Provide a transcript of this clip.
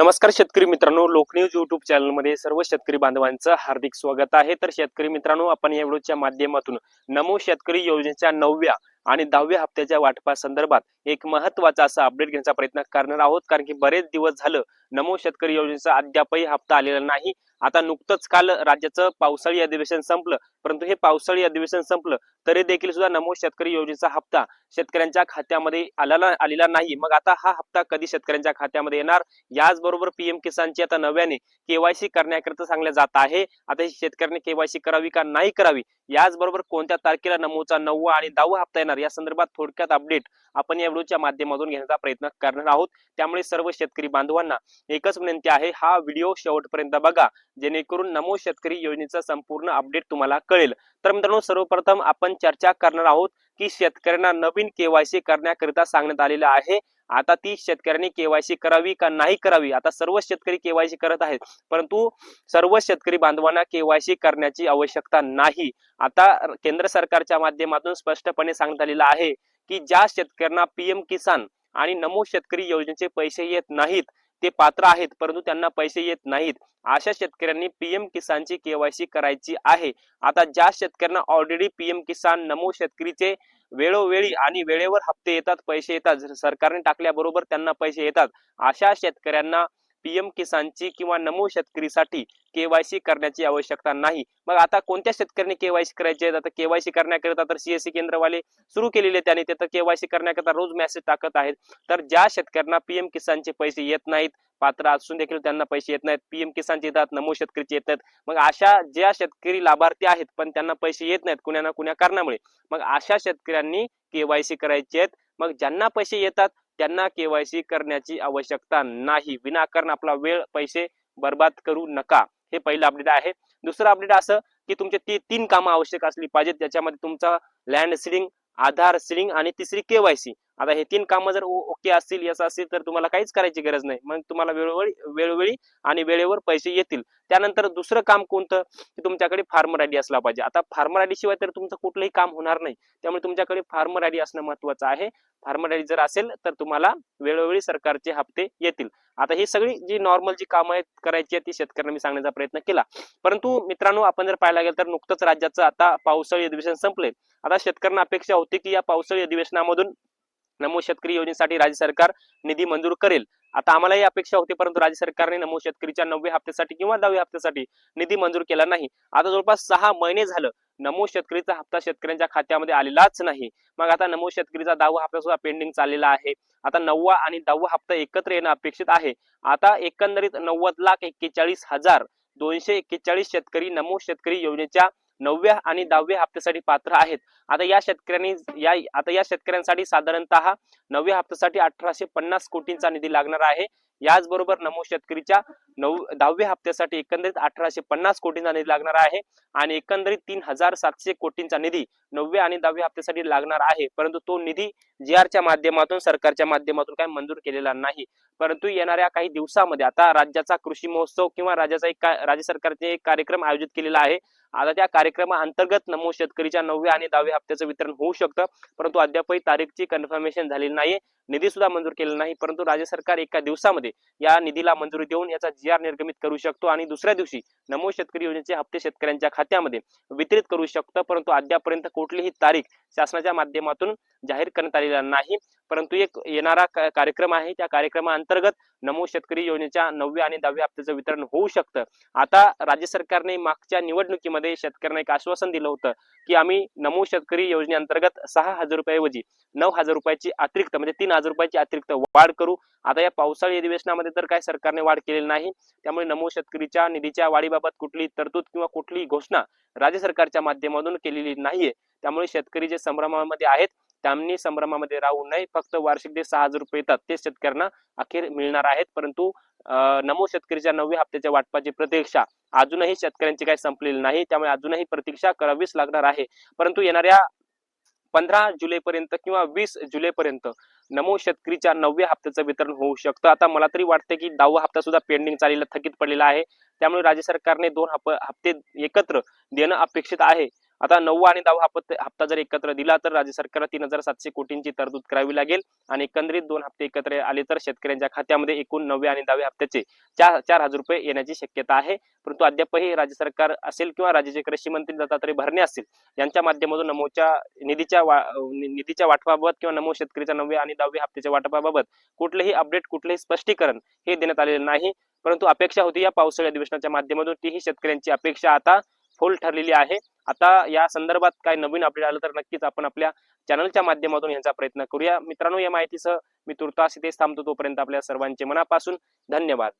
नमस्कार शेतकरी मित्रांनो, लोकन्यूज युट्यूब चॅनलमध्ये सर्व शेतकरी बांधवांचं हार्दिक स्वागत आहे। तर शेतकरी मित्रांनो, आपण या व्हिडिओच्या माध्यमातून नमो शेतकरी योजनेच्या 9व्या आणि 10व्या हप्त्याच्या वाटपासंदर्भात एक महत्त्वाचा असा अपडेट घेण्याचा प्रयत्न करणार आहोत। कारण की बरेच दिवस झालं नमो शेतकरी योजनेचा अद्यापही हप्ता आलेला नाही। आता नुकतंच काल राज्याचं पावसाळी अधिवेशन संपलं, परंतु हे पावसाळी अधिवेशन संपलं तरी देखील सुद्धा नमो शेतकरी योजनेचा हप्ता शेतकऱ्यांच्या खात्यामध्ये आलेला नाही। मग आता हा हप्ता कधी शेतकऱ्यांच्या खात्यामध्ये येणार, याचबरोबर पीएम किसानची आता नव्याने केवायसी करण्याकरिता सांगले जात आहे। आता शेतकऱ्यांनी केवायसी करावी का नाही करावी, याचबरोबर कोणत्या तारखेला नमोचा 9वा आणि 10वा हप्ता येणार, या संदर्भात थोडक्यात अपडेट आपण या व्हिडिओच्या माध्यमातून घेण्याचा प्रयत्न करणार आहोत। त्यामुळे सर्व शेतकरी बांधवांना एकच विनंती आहे, हा व्हिडिओ शेवटपर्यंत बघा, जेणेकरून नमो शेतकरी योजनेचा संपूर्ण अपडेट तुम्हाला कळेल। तर मित्रांनो, सर्वप्रथम आपण चर्चा करणार आहोत की शेतकऱ्यांना नवीन केवायसी करण्याकरिता सांगण्यात आलेलं आहे। आता ती शेतकऱ्यांनी केवायसी करावी का नाही करावी, आता सर्व शेतकरी केवायसी करत आहेत, परंतु सर्व शेतकरी बांधवांना केवायसी करण्याची आवश्यकता नाही। आता केंद्र सरकारच्या माध्यमातून स्पष्टपणे सांगण्यात आलेलं आहे की ज्या शेतकऱ्यांना पीएम किसान आणि नमो शेतकरी योजनेचे पैसे येत नाहीत, ते पात्र आहेत परंतु त्यांना पैसे येत नाहीत, अशा शेतकऱ्यांनी पीएम किसानची केवायसी करायची आहे। आता ज्या शेतकऱ्यांना ऑलरेडी पीएम किसान नमो शेतकरीचे वेळोवेळी आणि वेळेवर हप्ते येतात, पैसे येतात, सरकारने टाकल्याबरोबर त्यांना पैसे येतात, अशा शेतकऱ्यांना पीएम किसानची किंवा नमो शेतकरीसाठी केवायसी करण्याची आवश्यकता नाही। मग आता कोणत्या शेतकऱ्यांनी केवायसी करायची आहे, आता केवायसी करण्याकरिता तर सीएससी केंद्रवाले सुरू केलेले, त्याने तिथं केवायसी करण्याकरिता रोज मेसेज टाकत आहेत। तर ज्या शेतकऱ्यांना पीएम किसानचे पैसे येत नाहीत, पात्र असून देखील त्यांना पैसे येत नाहीत, पीएम किसानचे येतात, नमो शेतकरीचे येतात, मग अशा ज्या शेतकरी लाभार्थी आहेत पण त्यांना पैसे येत नाहीत कुण्या ना कुण्या कारणामुळे, मग अशा शेतकऱ्यांनी केवायसी करायची आहेत। मग ज्यांना पैसे येतात त्यांना केवायसी करण्याची आवश्यकता नाही। विनाकारण आपला वेळ पैसे बर्बाद करू नका, हे पहिलं अपडेट आहे। दुसरं अपडेट असं की तुमचे तीन कामं आवश्यक असली पाहिजेत, ज्याच्यामध्ये तुमचा लँड सीडिंग, आधार सीडिंग आणि तिसरी केवायसी। आता हे तीन कामं जर ओके असतील, यस असतील, तर तुम्हाला काहीच करायची गरज नाही, मग तुम्हाला वेळोवेळी आणि वेळेवर पैसे येतील। त्यानंतर दुसरं काम कोणतं, की तुमच्याकडे फार्मर आयडी असला पाहिजे। आता फार्मर आयडी शिवाय तर तुमचं कुठलंही काम होणार नाही, त्यामुळे तुमच्याकडे फार्मर आयडी असणं महत्त्वाचं आहे। फार्मर आयडी जर असेल तर तुम्हाला वेळोवेळी सरकारचे हप्ते येतील। आता ही सगळी जी नॉर्मल जी कामं आहेत करायची आहेत, ती शेतकऱ्यांना मी सांगण्याचा प्रयत्न केला। परंतु मित्रांनो, आपण जर पाहायला गेलं तर नुकतंच राज्याचं आता पावसाळी अधिवेशन संपले। आता शेतकऱ्यांना अपेक्षा होती की या पावसाळी अधिवेशनामधून नमो शेतकरी योजनेसाठी राज्य सरकार निधी मंजूर करेल। आता आम्हाला ही अपेक्षा होती, परंतु राज्य सरकारने नमो शेतकरीच्या 9व्या हप्त्यासाठी किंवा 10व्या हप्त्यासाठी निधी मंजूर केला नाही। आता जवळपास 6 महिने झालं नमो शेतकरीचा हप्ता शेतकऱ्यांच्या खात्यामध्ये आलेलाच नाही। मग आता नमो शेतकरीचा 10वा हप्ता सुद्धा पेंडिंग चाललेला आहे। आता 9वा आणि 10वा हप्ता एकत्र येणं अपेक्षित आहे। आता एकंदरीत 90,41,241 शेतकरी नमो शेतकरी योजनेच्या 9व्या आणि 10व्या हप्त्यासाठी पात्र आहेत। आता या शेतकऱ्यांसाठी साधारणतः 9व्या हप्त्यासाठी 1850 कोटींचा निधी लागणार आहे। याचबरोबर नमो शेतकरीच्या 10व्या हप्त्यासाठी एकंदरीत 1850 कोटींचा निधी लागणार आहे आणि एकंदरीत 3700 कोटींचा निधी 9व्या आणि 10व्या हप्त्यासाठी लागणार आहे। परंतु तो निधी जीआरच्या माध्यमातून, सरकारच्या माध्यमातून काय मंजूर केलेला नाही। परंतु येणाऱ्या काही दिवसामध्ये आता राज्याचा कृषी महोत्सव किंवा राज्य सरकारचे एक कार्यक्रम आयोजित केलेला आहे। आता त्या कार्यक्रमाअंतर्गत नमो शेतकरीच्या 9व्या आणि 10व्या हप्त्याचं वितरण होऊ शकतं, परंतु अद्यापही तारीखची कन्फर्मेशन झालेली नाही, निधी सुद्धा मंजूर केलेला नाही। परंतु राज्य सरकार एका दिवसामध्ये या निधीला मंजुरी देऊन याचा जीआर निर्गमित करू शकतो आणि दुसऱ्या दिवशी नमो शेतकरी योजनेचे हप्ते शेतकऱ्यांच्या खात्यामध्ये वितरित करू शकतं। परंतु अद्यापर्यंत कुठलीही तारीख शासनाच्या माध्यमातून जाहीर करण्यात आलेला नाही। परंतु एक येणारा कार्यक्रम आहे, त्या कार्यक्रमाअंतर्गत नमो शेतकरी योजनेच्या 9व्या आणि 10व्या हप्त्याचं वितरण होऊ शकतं। आता राज्य सरकारने मागच्या निवडणुकीमध्ये शेतकऱ्यांना एक आश्वासन दिलं होतं की आम्ही नमो शेतकरी योजनेअंतर्गत 6,000 रुपयाऐवजी 9,000 रुपयाची अतिरिक्त, म्हणजे 3,000 रुपयाची अतिरिक्त वाढ करू। आता या पावसाळी अधिवेशनामध्ये तर काय सरकारने वाढ केलेली नाही, त्यामुळे नमो शेतकरीच्या निधीच्या वाढीबाबत कुठलीही तरतूद किंवा कुठलीही घोषणा राज्य सरकारच्या माध्यमातून केलेली नाहीये। त्यामुळे शेतकरी जे संभ्रमामध्ये आहेत त्यांनी संभ्रमामध्ये राहू नये। फक्त वार्षिक जे 6,000 रुपये येतात ते शेतकऱ्यांना अखेर मिळणार आहेत। परंतु नमो शेतकरीच्या 9व्या हप्त्याच्या वाटपाची प्रतीक्षा अजूनही शेतकऱ्यांची काही संपलेली नाही, त्यामुळे अजूनही प्रतीक्षा करावीच लागणार आहे। परंतु येणाऱ्या 15 जुलैपर्यंत किंवा 20 जुलैपर्यंत नमो शेतकरीच्या 9व्या हप्त्याचं वितरण होऊ शकतं। आता मला तरी वाटते की 10वा हप्ता सुद्धा पेंडिंग चाललेला, थकीत पडलेला आहे, त्यामुळे राज्य सरकारने 2 हप्ते एकत्र देणं अपेक्षित आहे। आता 9वा आणि 10वा हप्ता जर एकत्र दिला तर राज्य सरकारला 3,700 कोटींची तरतूद करावी लागेल आणि एकंदरीत 2 हप्ते एकत्र आले तर शेतकऱ्यांच्या खात्यामध्ये एकूण 9व्या आणि 10व्या हप्त्याचे 4,000 रुपये येण्याची शक्यता आहे. परंतु अद्यापही राज्य सरकार असेल किंवा राज्याचे कृषी मंत्री दत्तात्रय भरणे असतील यांच्या माध्यमातून नमोच्या निधीच्या वाटपाबाबत किंवा नमो शेतकरीच्या 9व्या आणि 10व्या हप्त्याच्या वाटपाबाबत कुठलेही अपडेट, कुठलेही स्पष्टीकरण हे देण्यात आलेले नाही. परंतु अपेक्षा होती या पावसाळी अधिवेशनाच्या माध्यमातून तीही शेतकऱ्यांची अपेक्षा आता फोल ठरलेली आहे. आता या संदर्भात काय नवीन अपडेट आलं तर नक्कीच आपण आपल्या चॅनलच्या माध्यमातून यांचा प्रयत्न करूया. मित्रांनो, या माहितीसह मी तुर्तास इथेच थांबतो. तोपर्यंत आपल्या सर्वांचे मनापासून धन्यवाद.